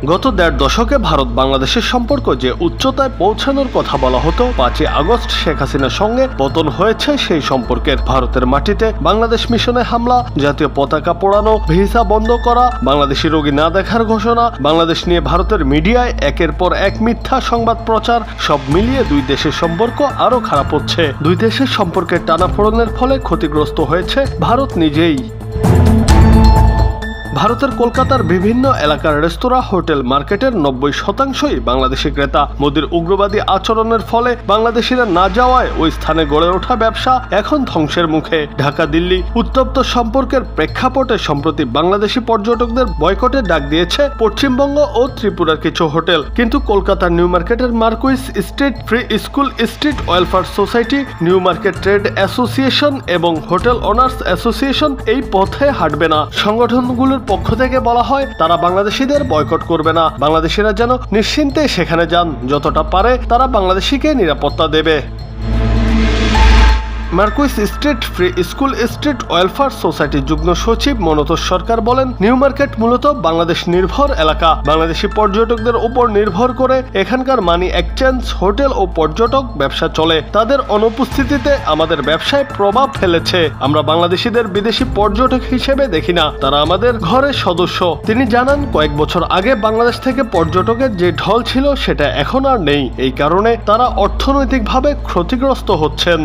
গত দেড় দশকে ভারত বাংলাদেশের সম্পর্ক যে উচ্চতায় পৌঁছানোর কথা বলা হতো, 5ই আগস্ট শেখ হাসিনার সঙ্গে পতন হয়েছে সেই সম্পর্কের। ভারতের মাটিতে বাংলাদেশ মিশনে হামলা, জাতীয় পতাকা পোড়ানো, ভিসা বন্ধ করা, বাংলাদেশি রোগী না দেখার ঘোষণা, বাংলাদেশ নিয়ে ভারতের মিডিয়ায় একের পর এক মিথ্যা সংবাদ প্রচার, সব মিলিয়ে দুই দেশের সম্পর্ক আরো খারাপ হচ্ছে। দুই দেশের সম্পর্কের টানাপোড়েনের ফলে ক্ষতিগ্রস্ত হয়েছে ভারত নিজেই। ভারতের কলকাতার বিভিন্ন এলাকার রেস্তোরাঁ, হোটেল, মার্কেটের 90%ই বাংলাদেশি ক্রেতা। মোদির উগ্রবাদী আচরণের ফলে বাংলাদেশিরা না যাওয়ায় ওই স্থানে গড়ে ওঠা ব্যবসা এখন ধ্বংসের মুখে। ঢাকা দিল্লি উত্তপ্ত সম্পর্কের প্রেক্ষাপটে সম্প্রতি বাংলাদেশি পর্যটকদের বয়কটের ডাক দিয়েছে পশ্চিমবঙ্গ ও ত্রিপুরার কিছু হোটেল। কিন্তু কলকাতার নিউ মার্কেটের Marquis street free school street welfare society, new market trade association এবং হোটেল ওনার্স অ্যাসোসিয়েশন এই পথে হাঁটবে না। সংগঠনগুলোর পক্ষ থেকে বলা হয় তারা বাংলাদেশিদের বয়কট করবে না, বাংলাদেশিরা যেন নিশ্চিন্তে সেখানে যান, যতটা পারে তারা বাংলাদেশিকে নিরাপত্তা দেবে। Marquis street free school street welfare সোসাইটির যুগ্ম সচিব মনতোষ সরকার বলেন, নিউ মার্কেট মূলত বাংলাদেশ নির্ভর এলাকা। বাংলাদেশি পর্যটকদের উপর নির্ভর করে এখানকার মানি এক্সচেঞ্জ, হোটেল ও পর্যটক ব্যবসা চলে। তাদের অনুপস্থিতিতে আমাদের ব্যবসায় প্রভাব ফেলেছে। আমরা বাংলাদেশিদের বিদেশি পর্যটক হিসেবে দেখি না, তারা আমাদের ঘরের সদস্য। তিনি জানান, কয়েক বছর আগে বাংলাদেশ থেকে পর্যটকের যে ঢল ছিল সেটা এখন আর নেই। এই কারণে তারা অর্থনৈতিকভাবে ক্ষতিগ্রস্ত হচ্ছেন।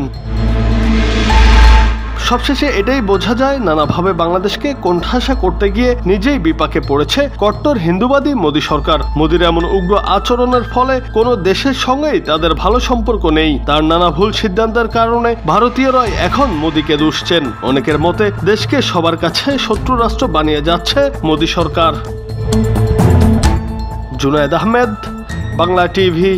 সবশেষে এটাই বোঝা যায়, নানাভাবে বাংলাদেশকে কোণঠাসা করতে গিয়ে নিজেই বিপাকে পড়েছে কট্টর হিন্দুবাদী মোদী সরকার। মোদীর এমন উগ্র আচরণের ফলে কোনো দেশের সঙ্গেই তাদের ভালো সম্পর্ক নেই। তার নানা ভুল সিদ্ধান্তের কারণে ভারতীয়রাই এখন মোদীকে দুষছেন। অনেকের মতে দেশকে সবার কাছে শত্রু রাষ্ট্র বানিয়ে যাচ্ছে মোদী সরকার। জুনায়েদ আহমেদ, বাংলা টিভি।